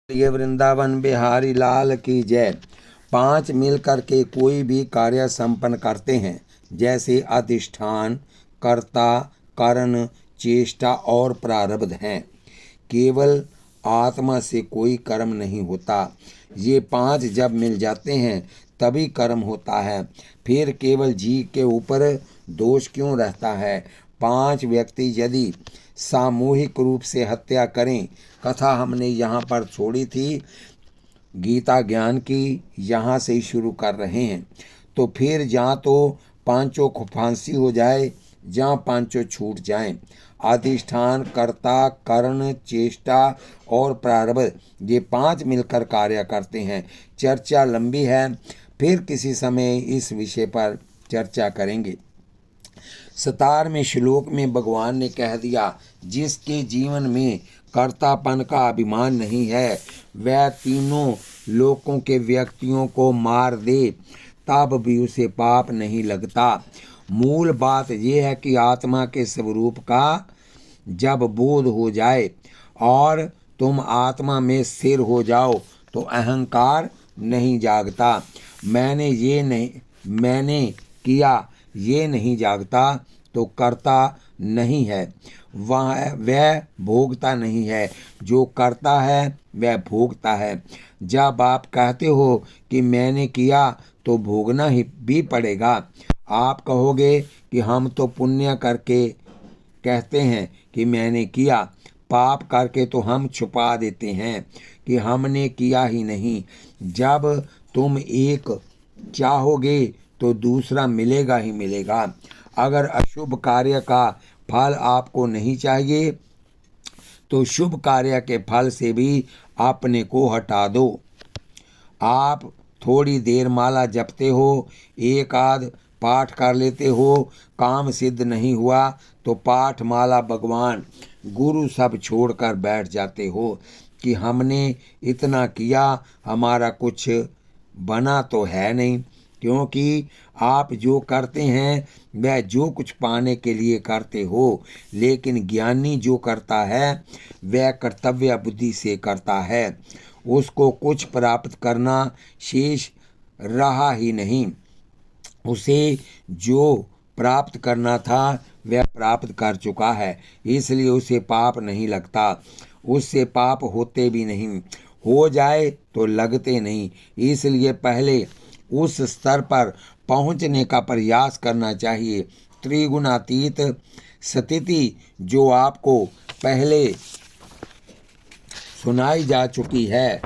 ये वृंदावन बिहारी लाल की जय। पांच मिलकर के कोई भी कार्य संपन्न करते हैं, जैसे अधिष्ठान, कर्ता, करण, चेष्टा और प्रारब्ध हैं। केवल आत्मा से कोई कर्म नहीं होता। ये पांच जब मिल जाते हैं तभी कर्म होता है। फिर केवल जीव के ऊपर दोष क्यों रहता है? पांच व्यक्ति यदि सामूहिक रूप से हत्या करें, कथा हमने यहाँ पर छोड़ी थी गीता ज्ञान की, यहाँ से ही शुरू कर रहे हैं। तो फिर जहाँ तो पांचों को फांसी हो जाए, जहाँ पांचों छूट जाएं। अधिष्ठान, कर्ता, करण, चेष्टा और प्रारब्ध, ये पांच मिलकर कार्य करते हैं। चर्चा लंबी है, फिर किसी समय इस विषय पर चर्चा करेंगे। 17वें श्लोक में भगवान ने कह दिया, जिसके जीवन में कर्तापन का अभिमान नहीं है, वह तीनों लोकों के व्यक्तियों को मार दे, तब भी उसे पाप नहीं लगता। मूल बात यह है कि आत्मा के स्वरूप का जब बोध हो जाए और तुम आत्मा में स्थिर हो जाओ तो अहंकार नहीं जागता। मैंने किया ये नहीं जागता तो करता नहीं है, वह भोगता नहीं है। जो करता है वह भोगता है। जब आप कहते हो कि मैंने किया तो भोगना ही भी पड़ेगा। आप कहोगे कि हम तो पुण्य करके कहते हैं कि मैंने किया, पाप करके तो हम छुपा देते हैं कि हमने किया ही नहीं। जब तुम एक चाहोगे तो दूसरा मिलेगा ही मिलेगा। अगर अशुभ कार्य का फल आपको नहीं चाहिए तो शुभ कार्य के फल से भी अपने को हटा दो। आप थोड़ी देर माला जपते हो, एक आध पाठ कर लेते हो, काम सिद्ध नहीं हुआ तो पाठ, माला, भगवान, गुरु सब छोड़कर बैठ जाते हो कि हमने इतना किया, हमारा कुछ बना तो है नहीं। क्योंकि आप जो करते हैं वह जो कुछ पाने के लिए करते हो, लेकिन ज्ञानी जो करता है वह कर्तव्य बुद्धि से करता है। उसको कुछ प्राप्त करना शेष रहा ही नहीं। उसे जो प्राप्त करना था वह प्राप्त कर चुका है, इसलिए उसे पाप नहीं लगता। उससे पाप होते भी नहीं, हो जाए तो लगते नहीं। इसलिए पहले उस स्तर पर पहुंचने का प्रयास करना चाहिए। त्रिगुणातीत स्थिति जो आपको पहले सुनाई जा चुकी है,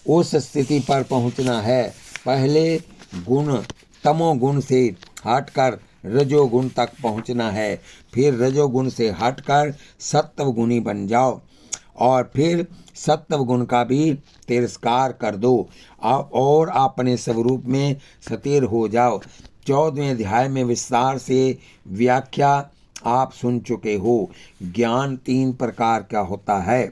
उस स्थिति पर पहुंचना है। पहले गुण तमोगुण से हटकर रजोगुण तक पहुंचना है, फिर रजोगुण से हटकर सत्वगुणी बन जाओ और फिर सत्वगुण का भी तिरस्कार कर दो और अपने स्वरूप में स्थिर हो जाओ। 14वें अध्याय में विस्तार से व्याख्या आप सुन चुके हो। ज्ञान 3 प्रकार का होता है,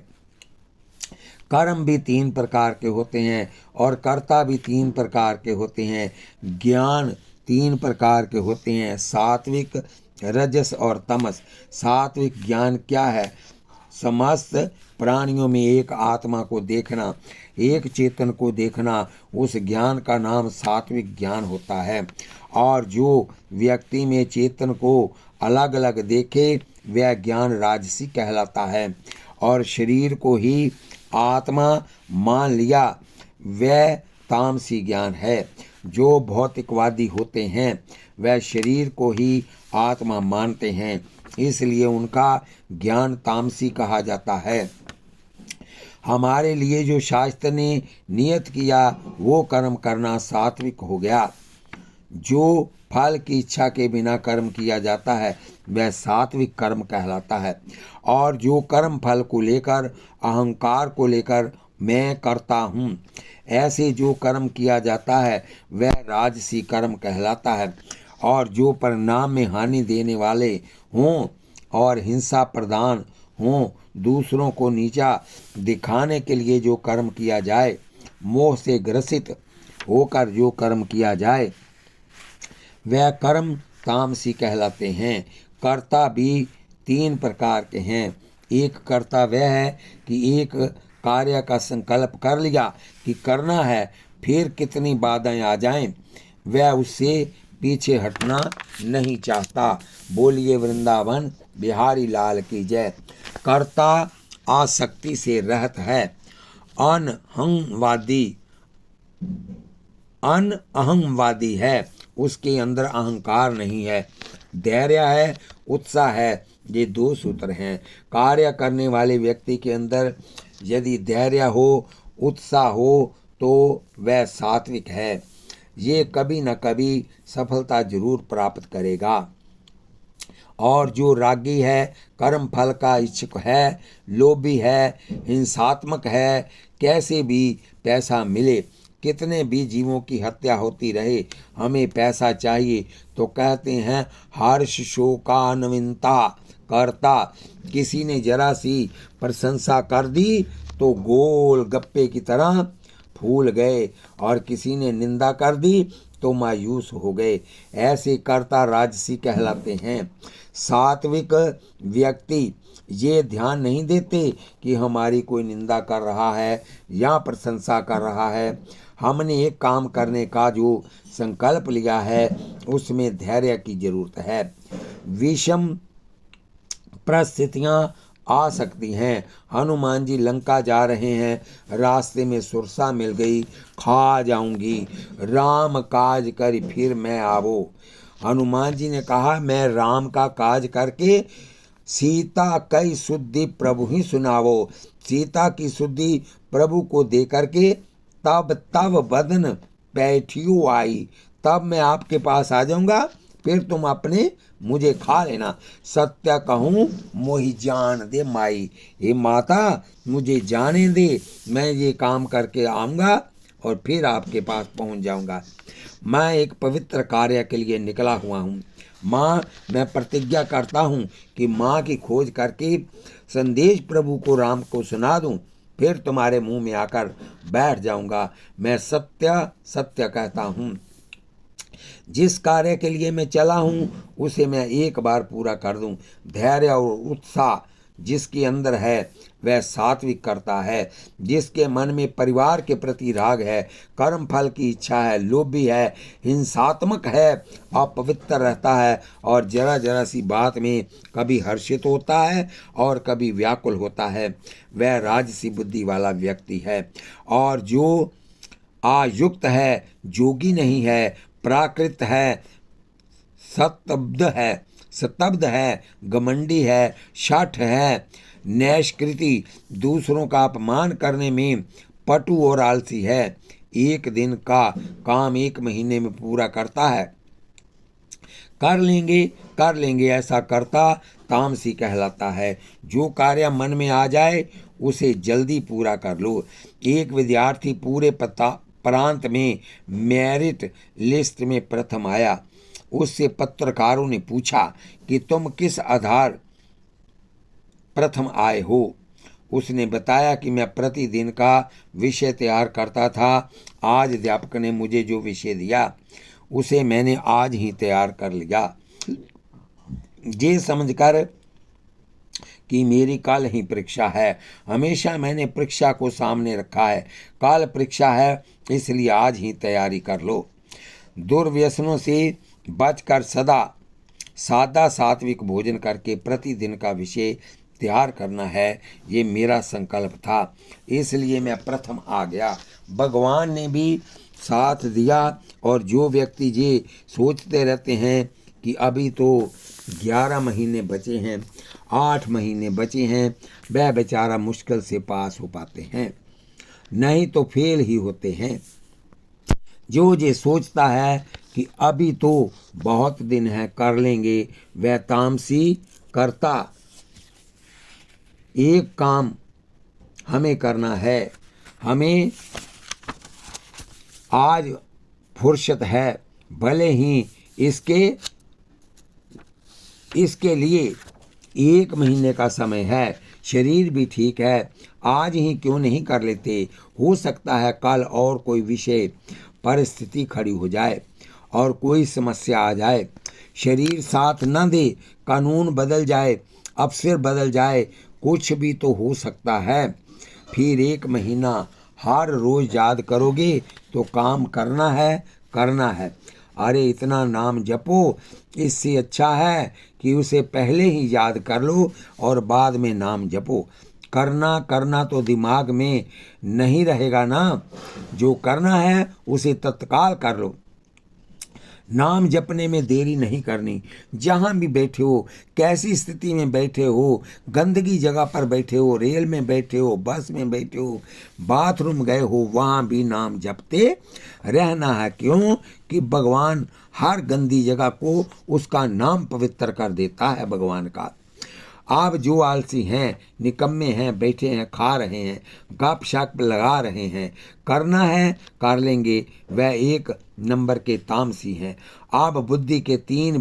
कर्म भी 3 प्रकार के होते हैं और कर्ता भी 3 प्रकार के होते हैं। ज्ञान 3 प्रकार के होते हैं, सात्विक, रजस और तमस। सात्विक ज्ञान क्या है? समस्त प्राणियों में एक आत्मा को देखना, एक चेतन को देखना, उस ज्ञान का नाम सात्विक ज्ञान होता है। और जो व्यक्ति में चेतन को अलग अलग देखे वह ज्ञान राजसी कहलाता है। और शरीर को ही आत्मा मान लिया वह तामसी ज्ञान है। जो भौतिकवादी होते हैं वह शरीर को ही आत्मा मानते हैं, इसलिए उनका ज्ञान तामसी कहा जाता है। हमारे लिए जो शास्त्र ने नियत किया वो कर्म करना सात्विक हो गया। जो फल की इच्छा के बिना कर्म किया जाता है वह सात्विक कर्म कहलाता है। और जो कर्म फल को लेकर, अहंकार को लेकर मैं करता हूँ, ऐसे जो कर्म किया जाता है वह राजसी कर्म कहलाता है। और जो परिणाम में हानि देने वाले हों और हिंसा प्रदान हों, दूसरों को नीचा दिखाने के लिए जो कर्म किया जाए, मोह से ग्रसित होकर जो कर्म किया जाए, वह कर्म तामसी कहलाते हैं। कर्ता भी 3 प्रकार के हैं। एक कर्ता वह है कि एक कार्य का संकल्प कर लिया कि करना है, फिर कितनी बाधाएं आ जाएं, वह उससे पीछे हटना नहीं चाहता। बोलिए वृंदावन बिहारी लाल की जय। कर्ता आसक्ति से रहित है, अहंवादी है, उसके अंदर अहंकार नहीं है। धैर्य है, उत्साह है, ये दो सूत्र हैं। कार्य करने वाले व्यक्ति के अंदर यदि धैर्य हो, उत्साह हो, तो वह सात्विक है। ये कभी न कभी सफलता जरूर प्राप्त करेगा। और जो रागी है, कर्म फल का इच्छुक है, लोभी है, हिंसात्मक है, कैसे भी पैसा मिले, कितने भी जीवों की हत्या होती रहे, हमें पैसा चाहिए, तो कहते हैं हर्ष शोकान्विता करता। किसी ने जरा सी प्रशंसा कर दी तो गोल गप्पे की तरह फूल गए, और किसी ने निंदा कर दी तो मायूस हो गए। ऐसे कर्ता राजसी कहलाते हैं। सात्विक व्यक्ति ये ध्यान नहीं देते कि हमारी कोई निंदा कर रहा है या प्रशंसा कर रहा है। हमने एक काम करने का जो संकल्प लिया है उसमें धैर्य की जरूरत है। विषम परिस्थितियां आ सकती हैं। हनुमान जी लंका जा रहे हैं, रास्ते में सुरसा मिल गई, खा जाऊंगी, राम काज कर फिर मैं आवो। हनुमान जी ने कहा मैं राम का काज करके सीता कई शुद्धि प्रभु ही सुनावो। सीता की शुद्धि प्रभु को दे करके तब बदन बैठियो आई, तब मैं आपके पास आ जाऊंगा, फिर तुम अपने मुझे खा लेना। सत्य कहूँ मोहि जान दे माई, हे माता मुझे जाने दे, मैं ये काम करके आऊँगा और फिर आपके पास पहुँच जाऊँगा। मैं एक पवित्र कार्य के लिए निकला हुआ हूँ। माँ, मैं प्रतिज्ञा करता हूँ कि माँ की खोज करके संदेश प्रभु को राम को सुना दूँ, फिर तुम्हारे मुंह में आकर बैठ जाऊँगा। मैं सत्य सत्य कहता हूँ। जिस कार्य के लिए मैं चला हूँ उसे मैं एक बार पूरा कर दूँ। धैर्य और उत्साह जिसके अंदर है वह सात्विक करता है। जिसके मन में परिवार के प्रति राग है, कर्म फल की इच्छा है, लोभी है, हिंसात्मक है, अपवित्र रहता है और जरा जरा सी बात में कभी हर्षित होता है और कभी व्याकुल होता है, वह राजसी बुद्धि वाला व्यक्ति है। और जो आयुक्त है, जोगी नहीं है, प्राकृत है, स्तब्ध है, घमंडी है, शठ है, नैष्कृति, दूसरों का अपमान करने में पटु और आलसी है, एक दिन का काम 1 महीने में पूरा करता है। कर लेंगे ऐसा करता तामसी कहलाता है। जो कार्य मन में आ जाए उसे जल्दी पूरा कर लो। एक विद्यार्थी पूरे प्रांत में मेरिट लिस्ट में प्रथम आया। उससे पत्रकारों ने पूछा कि तुम किस आधार प्रथम आए हो। उसने बताया कि मैं प्रतिदिन का विषय तैयार करता था। आज अध्यापक ने मुझे जो विषय दिया उसे मैंने आज ही तैयार कर लिया, ये समझकर कि मेरी कल ही परीक्षा है। हमेशा मैंने परीक्षा को सामने रखा है। कल परीक्षा है, इसलिए आज ही तैयारी कर लो। दुर्व्यसनों से बचकर सदा सादा सात्विक भोजन करके प्रतिदिन का विषय तैयार करना है, ये मेरा संकल्प था, इसलिए मैं प्रथम आ गया। भगवान ने भी साथ दिया। और जो व्यक्ति ये सोचते रहते हैं कि अभी तो 11 महीने बचे हैं, 8 महीने बचे हैं, वह बेचारा मुश्किल से पास हो पाते हैं, नहीं तो फेल ही होते हैं। जो ये सोचता है कि अभी तो बहुत दिन है, कर लेंगे, वह तामसी करता। एक काम हमें करना है, हमें आज फुर्सत है, भले ही इसके लिए 1 महीने का समय है, शरीर भी ठीक है, आज ही क्यों नहीं कर लेते। हो सकता है कल और कोई विषय परिस्थिति खड़ी हो जाए और कोई समस्या आ जाए, शरीर साथ न दे, कानून बदल जाए, अफसर बदल जाए, कुछ भी तो हो सकता है। फिर 1 महीना हर रोज याद करोगे तो काम करना है। अरे इतना नाम जपो, इससे अच्छा है कि उसे पहले ही याद कर लो और बाद में नाम जपो। करना तो दिमाग में नहीं रहेगा ना, जो करना है उसे तत्काल कर लो। नाम जपने में देरी नहीं करनी। जहाँ भी बैठे हो, कैसी स्थिति में बैठे हो, गंदगी जगह पर बैठे हो, रेल में बैठे हो, बस में बैठे हो, बाथरूम गए हो, वहाँ भी नाम जपते रहना है। क्यों कि भगवान हर गंदी जगह को उसका नाम पवित्र कर देता है भगवान का। आप जो आलसी हैं, निकम्मे हैं, बैठे हैं, खा रहे हैं, गप शप लगा रहे हैं, करना है कर लेंगे, वह 1 नंबर के तामसी हैं। आप बुद्धि के 3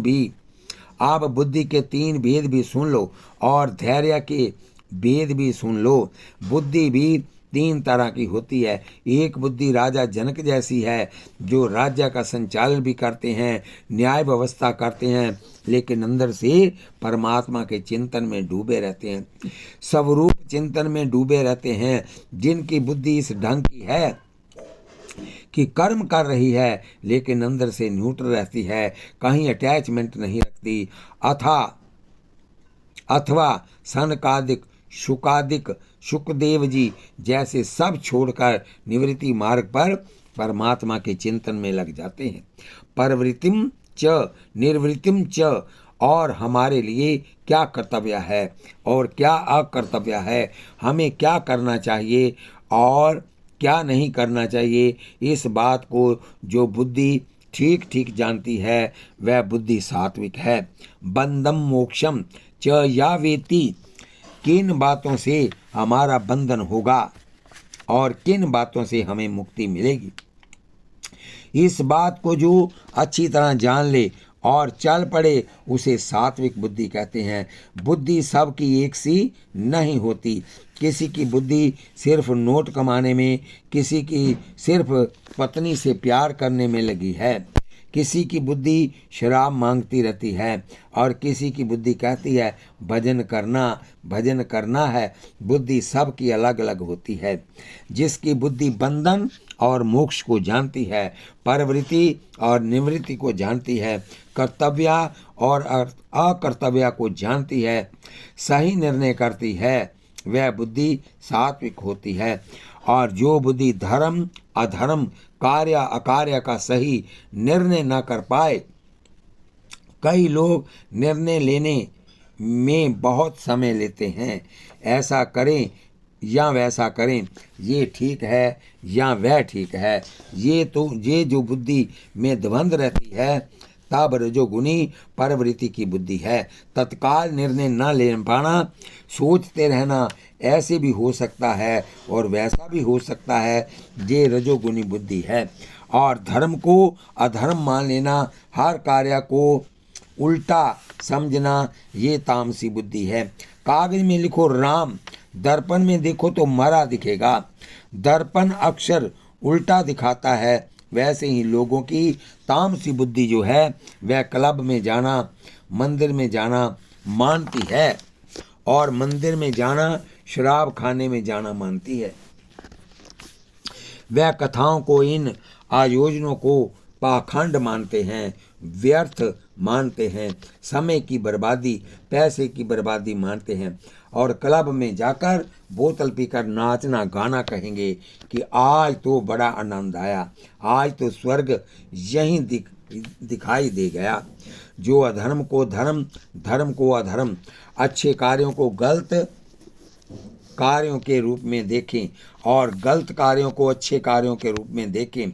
भेद भी सुन लो और धैर्य के भेद भी सुन लो। बुद्धि भी 3 तरह की होती है। एक बुद्धि राजा जनक जैसी है, जो राज्य का संचालन भी करते हैं, न्याय व्यवस्था करते हैं, लेकिन अंदर से परमात्मा के चिंतन में डूबे रहते हैं, स्वरूप चिंतन में डूबे रहते हैं। जिनकी बुद्धि इस ढंग की है कि कर्म कर रही है लेकिन अंदर से न्यूट्रल रहती है, कहीं अटैचमेंट नहीं रखती, अथवा सनकादिक शुकादिक शुकदेव जी जैसे सब छोड़कर निवृत्ति मार्ग पर परमात्मा के चिंतन में लग जाते हैं। परवृत्तिम च निर्वृत्तिम च, और हमारे लिए क्या कर्तव्य है और क्या अकर्तव्य है, हमें क्या करना चाहिए और क्या नहीं करना चाहिए, इस बात को जो बुद्धि ठीक ठीक जानती है वह बुद्धि सात्विक है। बंधम मोक्षम च या वेति, किन बातों से हमारा बंधन होगा और किन बातों से हमें मुक्ति मिलेगी, इस बात को जो अच्छी तरह जान ले और चल पड़े उसे सात्विक बुद्धि कहते हैं। बुद्धि सबकी एक सी नहीं होती। किसी की बुद्धि सिर्फ नोट कमाने में, किसी की सिर्फ पत्नी से प्यार करने में लगी है, किसी की बुद्धि शराब मांगती रहती है और किसी की बुद्धि कहती है भजन करना है। बुद्धि सबकी अलग अलग होती है। जिसकी बुद्धि बंधन और मोक्ष को जानती है, प्रवृत्ति और निवृत्ति को जानती है, कर्तव्य और अकर्तव्य को जानती है, सही निर्णय करती है, वह बुद्धि सात्विक होती है। और जो बुद्धि धर्म अधर्म कार्य अकार्य का सही निर्णय न कर पाए, कई लोग निर्णय लेने में बहुत समय लेते हैं, ऐसा करें या वैसा करें, ये ठीक है या वह ठीक है, ये जो बुद्धि में द्वंद्व रहती है तब रजोगुनी प्रवृत्ति की बुद्धि है। तत्काल निर्णय न ले पाना, सोचते रहना, ऐसे भी हो सकता है और वैसा भी हो सकता है, ये रजोगुनी बुद्धि है। और धर्म को अधर्म मान लेना, हर कार्य को उल्टा समझना, ये तामसी बुद्धि है। कागज में लिखो राम, दर्पण में देखो तो मरा दिखेगा। दर्पण अक्षर उल्टा दिखाता है। वैसे ही लोगों की तामसी बुद्धि जो है वह क्लब में जाना, मंदिर में जाना मानती है और मंदिर में जाना शराब खाने में जाना मानती है। वह कथाओं को, इन आयोजनों को पाखंड मानते हैं, व्यर्थ मानते हैं, समय की बर्बादी, पैसे की बर्बादी मानते हैं और क्लब में जाकर बोतल पीकर नाचना गाना कहेंगे कि आज तो बड़ा आनंद आया, आज तो स्वर्ग यहीं दिखाई दे गया। जो अधर्म को धर्म, धर्म को अधर्म, अच्छे कार्यों को गलत कार्यों के रूप में देखें और गलत कार्यों को अच्छे कार्यों के रूप में देखें,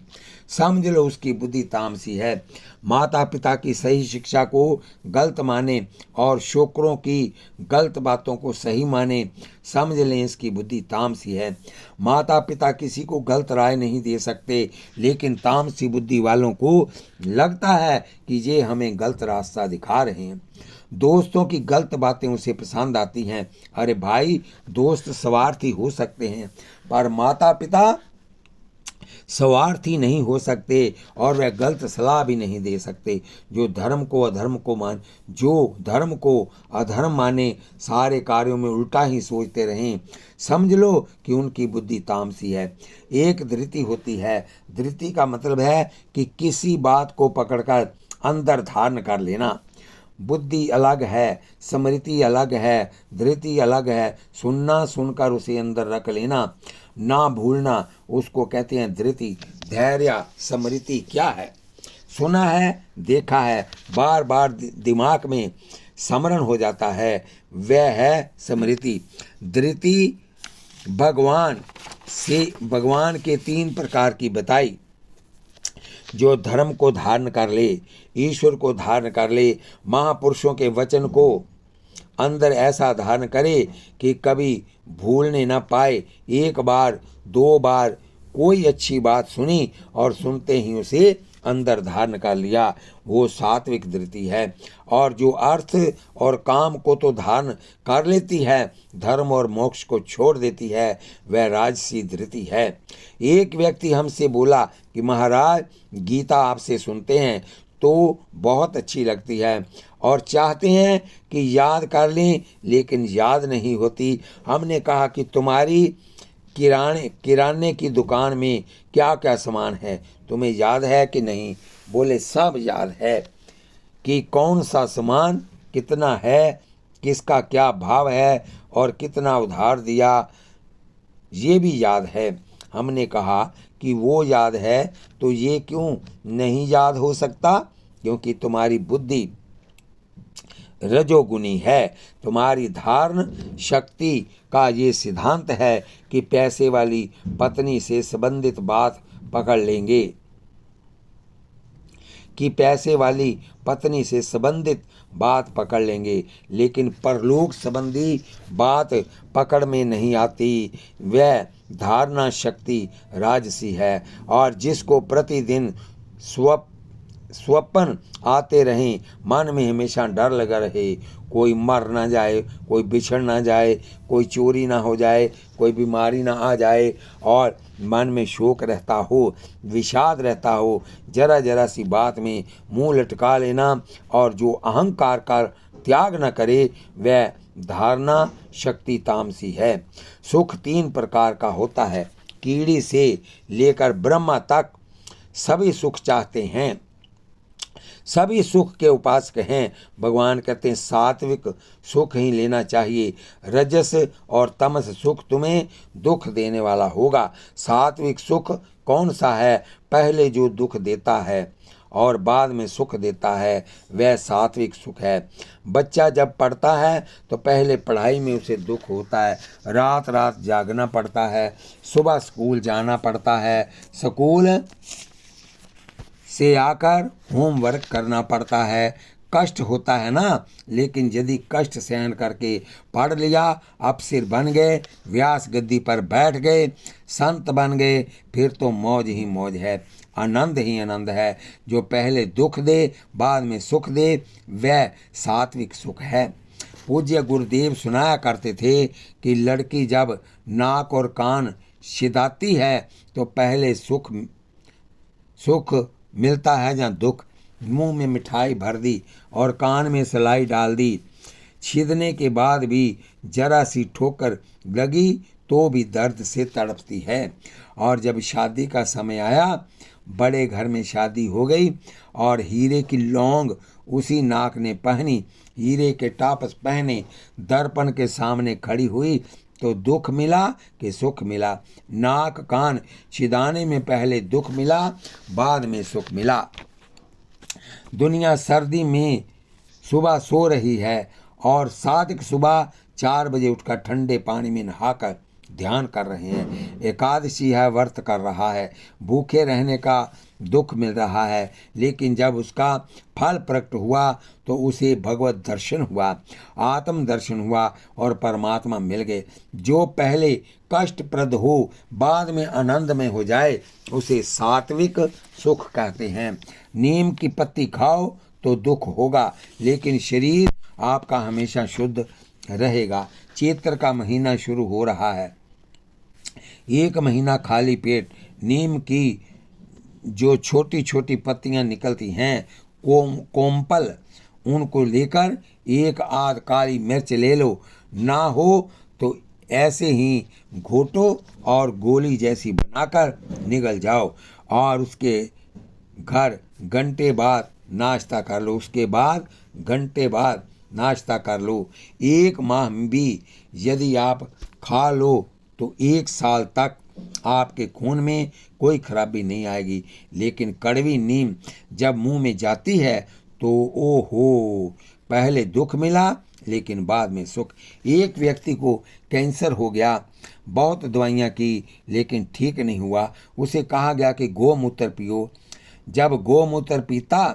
समझ लो उसकी बुद्धि तामसी है। माता पिता की सही शिक्षा को गलत माने और शोकरों की गलत बातों को सही माने, समझ लें इसकी बुद्धि तामसी है। माता पिता किसी को गलत राय नहीं दे सकते, लेकिन तामसी बुद्धि वालों को लगता है कि ये हमें गलत रास्ता दिखा रहे हैं। दोस्तों की गलत बातें उसे पसंद आती हैं। अरे भाई, दोस्त स्वार्थी हो सकते हैं पर माता पिता स्वार्थी नहीं हो सकते और वह गलत सलाह भी नहीं दे सकते। जो धर्म को अधर्म माने सारे कार्यों में उल्टा ही सोचते रहें, समझ लो कि उनकी बुद्धि तामसी है। एक धृति होती है। धृति का मतलब है कि किसी बात को पकड़कर अंदर धारण कर लेना। बुद्धि अलग है, स्मृति अलग है, धृति अलग है। सुनना, सुनकर उसे अंदर रख लेना, ना भूलना, उसको कहते हैं धृति। धैर्य स्मृति क्या है? सुना है, देखा है, बार बार दिमाग में स्मरण हो जाता है, वह है स्मृति। धृति भगवान के 3 प्रकार की बताई। जो धर्म को धारण कर ले, ईश्वर को धारण कर ले, महापुरुषों के वचन को अंदर ऐसा धारण करे कि कभी भूलने न पाए। एक बार 2 बार कोई अच्छी बात सुनी और सुनते ही उसे अंदर धारण कर लिया, वो सात्विक धृति है। और जो अर्थ और काम को तो धारण कर लेती है, धर्म और मोक्ष को छोड़ देती है, वह राजसी धृति है। एक व्यक्ति हमसे बोला कि महाराज, गीता आपसे सुनते हैं तो बहुत अच्छी लगती है और चाहते हैं कि याद कर लें, लेकिन याद नहीं होती। हमने कहा कि तुम्हारी किराने की दुकान में क्या क्या सामान है, तुम्हें याद है कि नहीं? बोले सब याद है। कि कौन सा सामान कितना है, किसका क्या भाव है और कितना उधार दिया, ये भी याद है। हमने कहा कि वो याद है तो ये क्यों नहीं याद हो सकता? क्योंकि तुम्हारी बुद्धि रजोगुनी है। तुम्हारी धारण शक्ति का ये सिद्धांत है कि पैसे वाली पत्नी से संबंधित बात पकड़ लेंगे, लेकिन परलोक संबंधी बात पकड़ में नहीं आती। वह धारणा शक्ति राजसी है। और जिसको प्रतिदिन स्वप्न आते रहें, मन में हमेशा डर लगा रहे, कोई मर ना जाए, कोई बिछड़ ना जाए, कोई चोरी ना हो जाए, कोई बीमारी ना आ जाए, और मन में शोक रहता हो, विषाद रहता हो, जरा जरा सी बात में मुंह लटका लेना और जो अहंकार का त्याग न करे, वह धारणा शक्ति तामसी है। सुख 3 प्रकार का होता है। कीड़ी से लेकर ब्रह्मा तक सभी सुख चाहते हैं, सभी सुख के उपासक हैं। भगवान कहते हैं सात्विक सुख ही लेना चाहिए। रजस और तमस सुख तुम्हें दुख देने वाला होगा। सात्विक सुख कौन सा है? पहले जो दुख देता है और बाद में सुख देता है, वह सात्विक सुख है। बच्चा जब पढ़ता है तो पहले पढ़ाई में उसे दुख होता है, रात रात जागना पड़ता है, सुबह स्कूल जाना पड़ता है, स्कूल से आकर होमवर्क करना पड़ता है, कष्ट होता है ना। लेकिन यदि कष्ट सहन करके पढ़ लिया, अफसर बन गए, व्यास गद्दी पर बैठ गए, संत बन गए, फिर तो मौज ही मौज है, आनंद ही आनंद है। जो पहले दुख दे बाद में सुख दे, वह सात्विक सुख है। पूज्य गुरुदेव सुनाया करते थे कि लड़की जब नाक और कान सिदाती है तो पहले सुख मिलता है या दुख। मुंह में मिठाई भर दी और कान में सलाई डाल दी, छीदने के बाद भी जरा सी ठोकर लगी तो भी दर्द से तड़पती है। और जब शादी का समय आया, बड़े घर में शादी हो गई और हीरे की लौंग उसी नाक ने पहनी, हीरे के टापस पहने, दर्पण के सामने खड़ी हुई तो दुख मिला कि सुख मिला? नाक कान छिदाने में पहले दुख मिला, बाद में सुख मिला। दुनिया सर्दी में सुबह सो रही है और साधक सुबह 4 बजे उठकर ठंडे पानी में नहाकर ध्यान कर रहे हैं। एकादशी है, व्रत कर रहा है, भूखे रहने का दुख मिल रहा है, लेकिन जब उसका फल प्रकट हुआ तो उसे भगवत दर्शन हुआ, आत्म दर्शन हुआ और परमात्मा मिल गए। जो पहले कष्टप्रद हो बाद में आनंद में हो जाए, उसे सात्विक सुख कहते हैं। नीम की पत्ती खाओ तो दुख होगा, लेकिन शरीर आपका हमेशा शुद्ध रहेगा। चैत्र का महीना शुरू हो रहा है, 1 महीना खाली पेट नीम की जो छोटी छोटी पत्तियां निकलती हैं कोम्पल, उनको लेकर एक आध काली मिर्च ले लो, ना हो तो ऐसे ही घोटो और गोली जैसी बनाकर निगल जाओ और उसके घर घंटे बाद नाश्ता कर लो। उसके बाद घंटे बाद नाश्ता कर लो। 1 माह भी यदि आप खा लो तो 1 साल तक आपके खून में कोई खराबी नहीं आएगी। लेकिन कड़वी नीम जब मुंह में जाती है तो ओहो, पहले दुख मिला लेकिन बाद में सुख। एक व्यक्ति को कैंसर हो गया, बहुत दवाइयाँ की लेकिन ठीक नहीं हुआ। उसे कहा गया कि गोमूत्र पियो। जब गोमूत्र पीता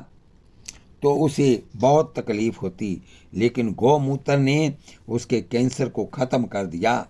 तो उसे बहुत तकलीफ होती, लेकिन गोमूत्र ने उसके कैंसर को ख़त्म कर दिया।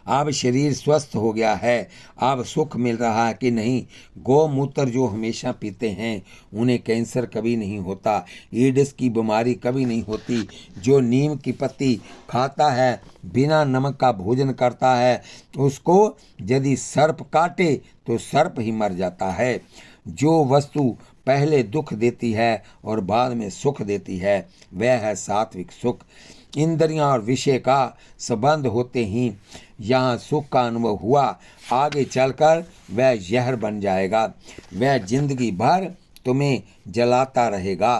अब शरीर स्वस्थ हो गया है, अब सुख मिल रहा है कि नहीं। गोमूत्र जो हमेशा पीते हैं उन्हें कैंसर कभी नहीं होता, एड्स की बीमारी कभी नहीं होती। जो नीम की पत्ती खाता है, बिना नमक का भोजन करता है, उसको यदि सर्प काटे तो सर्प ही मर जाता है। जो वस्तु पहले दुख देती है और बाद में सुख देती है, वह है सात्विक सुख। इंद्रियां और विषय का संबंध होते ही यहाँ सुख का अनुभव हुआ, आगे चलकर वह जहर बन जाएगा। वह जिंदगी भर तुम्हें जलाता रहेगा।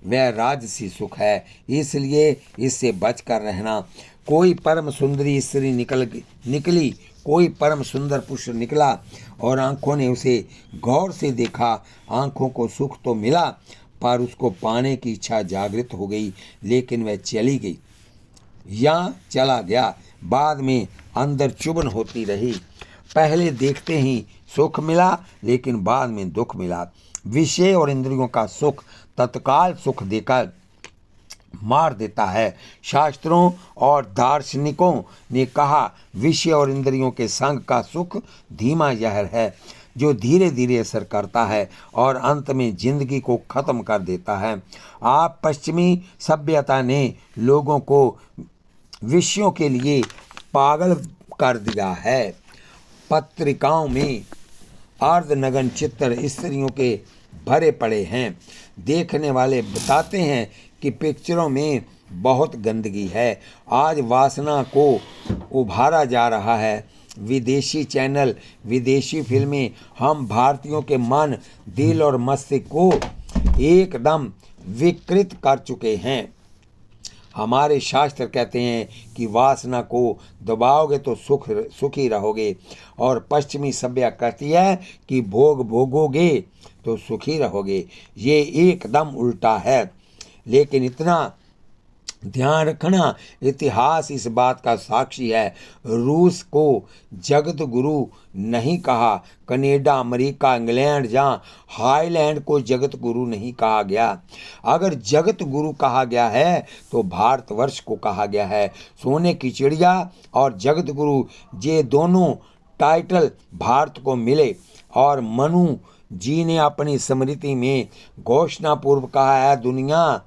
वह राजसी सुख है, इसलिए इससे बचकर रहना। कोई परम सुंदरी स्त्री निकली, कोई परम सुंदर पुरुष निकला और आंखों ने उसे गौर से देखा। आंखों को सुख तो मिला, पर उसको पाने की इच्छा जागृत हो गई, लेकिन वह चली गई या चला गया। बाद में अंदर चुभन होती रही। पहले देखते ही सुख मिला, लेकिन बाद में दुख मिला। विषय और इंद्रियों का सुख तत्काल सुख देकर मार देता है। शास्त्रों और दार्शनिकों ने कहा, विषय और इंद्रियों के संग का सुख धीमा जहर है, जो धीरे धीरे असर करता है और अंत में जिंदगी को खत्म कर देता है। आप पश्चिमी सभ्यता ने लोगों को विषयों के लिए पागल कर दिया है। पत्रिकाओं में अर्धनग्न चित्र स्त्रियों के भरे पड़े हैं। देखने वाले बताते हैं कि पिक्चरों में बहुत गंदगी है। आज वासना को उभारा जा रहा है। विदेशी चैनल, विदेशी फिल्में हम भारतीयों के मन, दिल और मस्तिष्क को एकदम विकृत कर चुके हैं। हमारे शास्त्र कहते हैं कि वासना को दबाओगे तो सुखी रहोगे, और पश्चिमी सभ्यता कहती है कि भोग भोगोगे तो सुखी रहोगे। ये एकदम उल्टा है। लेकिन इतना ध्यान रखना, इतिहास इस बात का साक्षी है। रूस को जगत गुरु नहीं कहा, कनाडा, अमेरिका, इंग्लैंड जहाँ हाईलैंड को जगत गुरु नहीं कहा गया। अगर जगत गुरु कहा गया है तो भारतवर्ष को कहा गया है। सोने की चिड़िया और जगत गुरु, ये दोनों टाइटल भारत को मिले, और मनु जी ने अपनी स्मृति में घोषणा पूर्व कहा है, दुनिया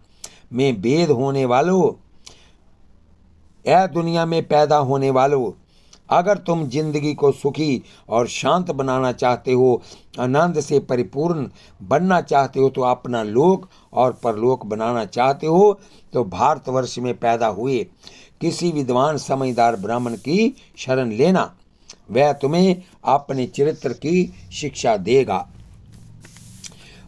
में भेद होने वालों, ऐ दुनिया में पैदा होने वालों, अगर तुम जिंदगी को सुखी और शांत बनाना चाहते हो, आनंद से परिपूर्ण बनना चाहते हो, तो अपना लोक और परलोक बनाना चाहते हो, तो भारतवर्ष में पैदा हुए किसी विद्वान समझदार ब्राह्मण की शरण लेना। वह तुम्हें अपने चरित्र की शिक्षा देगा।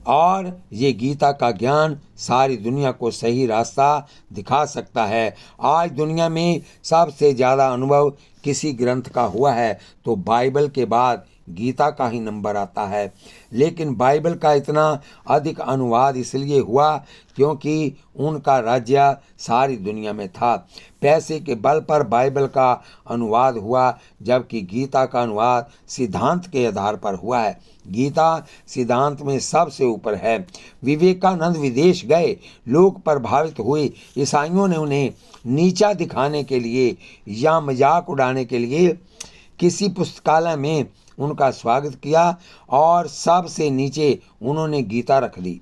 और ये गीता का ज्ञान सारी दुनिया को सही रास्ता दिखा सकता है। आज दुनिया में सबसे ज़्यादा अनुभव किसी ग्रंथ का हुआ है तो बाइबल के बाद गीता का ही नंबर आता है। लेकिन बाइबल का इतना अधिक अनुवाद इसलिए हुआ क्योंकि उनका राज्य सारी दुनिया में था। पैसे के बल पर बाइबल का अनुवाद हुआ, जबकि गीता का अनुवाद सिद्धांत के आधार पर हुआ है। गीता सिद्धांत में सबसे ऊपर है। विवेकानंद विदेश गए, लोग प्रभावित हुए। ईसाइयों ने उन्हें नीचा दिखाने के लिए या मजाक उड़ाने के लिए किसी पुस्तकालय में उनका स्वागत किया और सबसे नीचे उन्होंने गीता रख दी।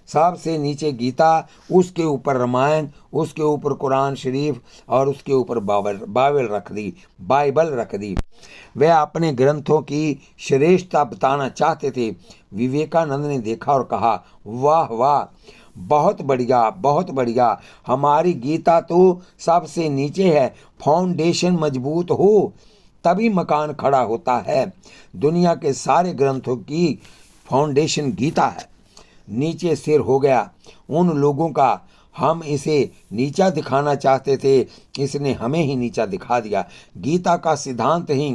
सबसे नीचे गीता, उसके ऊपर रामायण, उसके ऊपर कुरान शरीफ और उसके ऊपर बाइबल रख दी। वह अपने ग्रंथों की श्रेष्ठता बताना चाहते थे। विवेकानंद ने देखा और कहा, वाह वाह, बहुत बढ़िया, बहुत बढ़िया। हमारी गीता तो सबसे नीचे है। फाउंडेशन मजबूत हो तभी मकान खड़ा होता है। दुनिया के सारे ग्रंथों की फाउंडेशन गीता है। नीचे सिर हो गया उन लोगों का। हम इसे नीचा दिखाना चाहते थे, इसने हमें ही नीचा दिखा दिया। गीता का सिद्धांत ही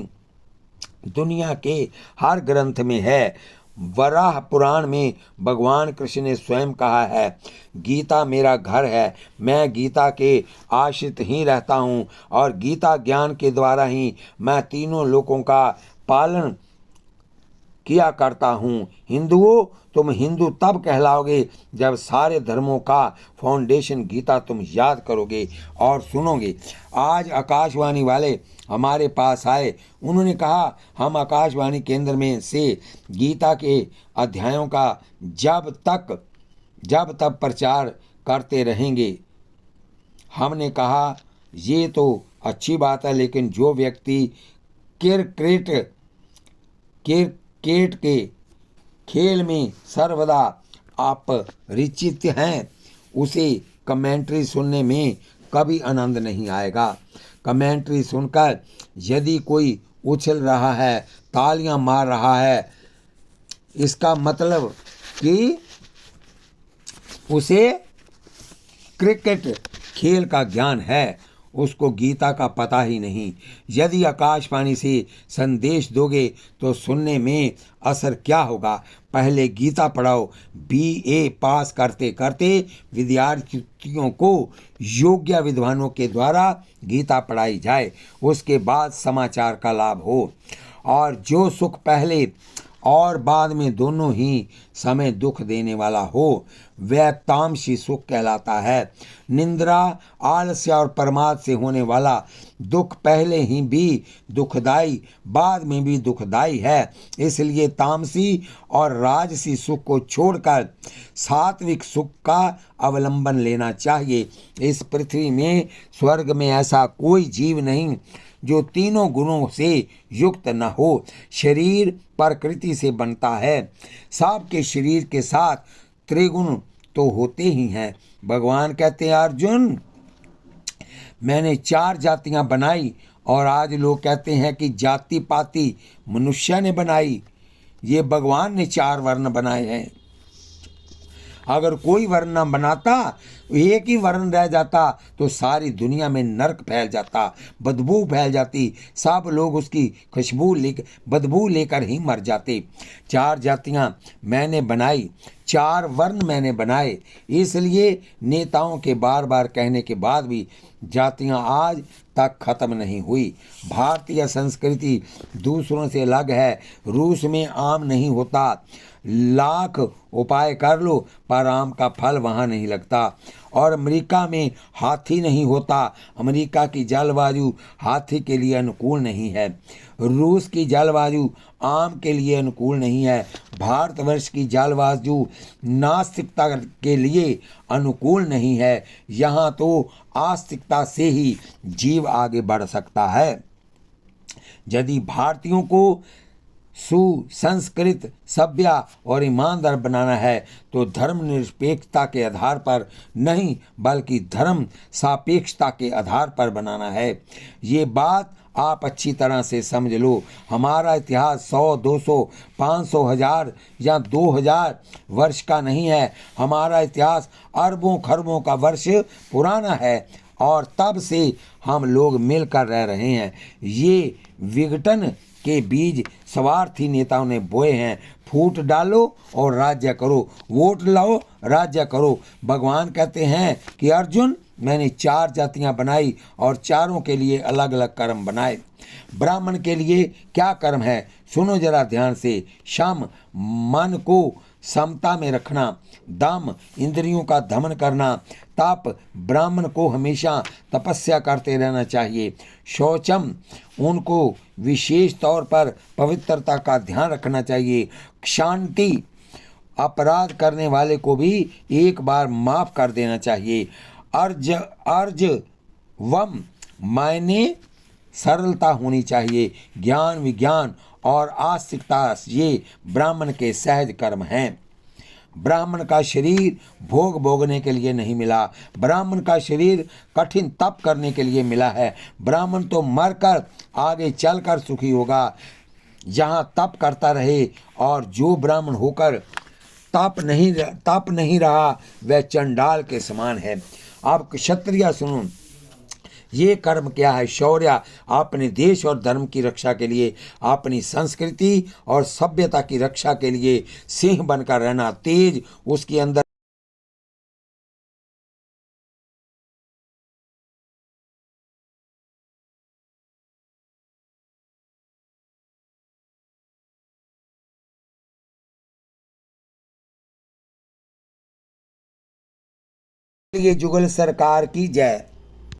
दुनिया के हर ग्रंथ में है। वराह पुराण में भगवान कृष्ण ने स्वयं कहा है, गीता मेरा घर है, मैं गीता के आश्रित ही रहता हूँ और गीता ज्ञान के द्वारा ही मैं तीनों लोकों का पालन किया करता हूँ। हिंदुओं, तुम हिंदू तब कहलाओगे जब सारे धर्मों का फाउंडेशन गीता तुम याद करोगे और सुनोगे। आज आकाशवाणी वाले हमारे पास आए। उन्होंने कहा, हम आकाशवाणी केंद्र में से गीता के अध्यायों का जब तक प्रचार करते रहेंगे। हमने कहा, ये तो अच्छी बात है, लेकिन जो व्यक्ति क्रिकेट के खेल में सर्वदा अपरिचित हैं, उसे कमेंट्री सुनने में कभी आनंद नहीं आएगा। कमेंट्री सुनकर यदि कोई उछल रहा है, तालियां मार रहा है, इसका मतलब कि उसे क्रिकेट खेल का ज्ञान है, उसको गीता का पता ही नहीं। यदि आकाशवाणी से संदेश दोगे तो सुनने में असर क्या होगा। पहले गीता पढ़ाओ। BA पास करते करते विद्यार्थियों को योग्य विद्वानों के द्वारा गीता पढ़ाई जाए, उसके बाद समाचार का लाभ हो। और जो सुख पहले और बाद में दोनों ही समय दुख देने वाला हो, वह तामसी सुख कहलाता है। निंद्रा, आलस्य और प्रमाद से होने वाला दुख पहले ही भी दुखदाई, बाद में भी दुखदाई है। इसलिए तामसी और राजसी सुख को छोड़कर सात्विक सुख का अवलंबन लेना चाहिए। इस पृथ्वी में, स्वर्ग में ऐसा कोई जीव नहीं जो तीनों गुणों से युक्त न हो। शरीर प्रकृति से बनता है। सबके शरीर के साथ त्रिगुण तो होते ही हैं। भगवान कहते हैं, अर्जुन, मैंने 4 जातियां बनाई, और आज लोग कहते हैं कि जाति पाति मनुष्य ने बनाई। ये भगवान ने 4 वर्ण बनाए हैं। अगर कोई वर्ण न बनाता, एक ही वर्ण रह जाता, तो सारी दुनिया में नरक फैल जाता, बदबू फैल जाती, सब लोग उसकी बदबू लेकर ही मर जाते। 4 जातियां मैंने बनाई, 4 वर्ण मैंने बनाए। इसलिए नेताओं के बार बार कहने के बाद भी जातियां आज तक खत्म नहीं हुई। भारतीय संस्कृति दूसरों से अलग है। रूस में आम नहीं होता, लाख उपाय कर लो पर आम का फल वहाँ नहीं लगता। और अमेरिका में हाथी नहीं होता, अमेरिका की जलवायु हाथी के लिए अनुकूल नहीं है। रूस की जलवायु आम के लिए अनुकूल नहीं है। भारतवर्ष की जलवायु नास्तिकता के लिए अनुकूल नहीं है। यहाँ तो आस्तिकता से ही जीव आगे बढ़ सकता है। यदि भारतीयों को सुसंस्कृत, सभ्य और ईमानदार बनाना है तो धर्मनिरपेक्षता के आधार पर नहीं, बल्कि धर्म सापेक्षता के आधार पर बनाना है। ये बात आप अच्छी तरह से समझ लो। हमारा इतिहास 100, 200, 500, 1000 या 2000 वर्ष का नहीं है। हमारा इतिहास अरबों खरबों का वर्ष पुराना है, और तब से हम लोग मिलकर रह रहे हैं। ये विघटन के बीज स्वार्थी नेताओं ने बोए हैं। फूट डालो और राज्य करो, वोट लाओ, राज्य करो। भगवान कहते हैं कि अर्जुन, मैंने 4 जातियां बनाई और चारों के लिए अलग अलग कर्म बनाए। ब्राह्मण के लिए क्या कर्म है, सुनो जरा ध्यान से। शम, मन को समता में रखना। दम, इंद्रियों का दमन करना। तप, ब्राह्मण को हमेशा तपस्या करते रहना चाहिए। शौचम, उनको विशेष तौर पर पवित्रता का ध्यान रखना चाहिए। क्षांति, अपराध करने वाले को भी एक बार माफ कर देना चाहिए। अर्ज वम, मायने सरलता होनी चाहिए। ज्ञान, विज्ञान और आस्तिकता ये ब्राह्मण के सहज कर्म हैं। ब्राह्मण का शरीर भोग भोगने के लिए नहीं मिला, ब्राह्मण का शरीर कठिन तप करने के लिए मिला है। ब्राह्मण तो मरकर आगे चलकर सुखी होगा, जहाँ तप करता रहे। और जो ब्राह्मण होकर तप नहीं रहा, वह चंडाल के समान है। अब क्षत्रिय सुनो, ये कर्म क्या है? शौर्य, अपने देश और धर्म की रक्षा के लिए, अपनी संस्कृति और सभ्यता की रक्षा के लिए सिंह बनकर रहना। तेज उसके अंदर ये जुगल सरकार की जय।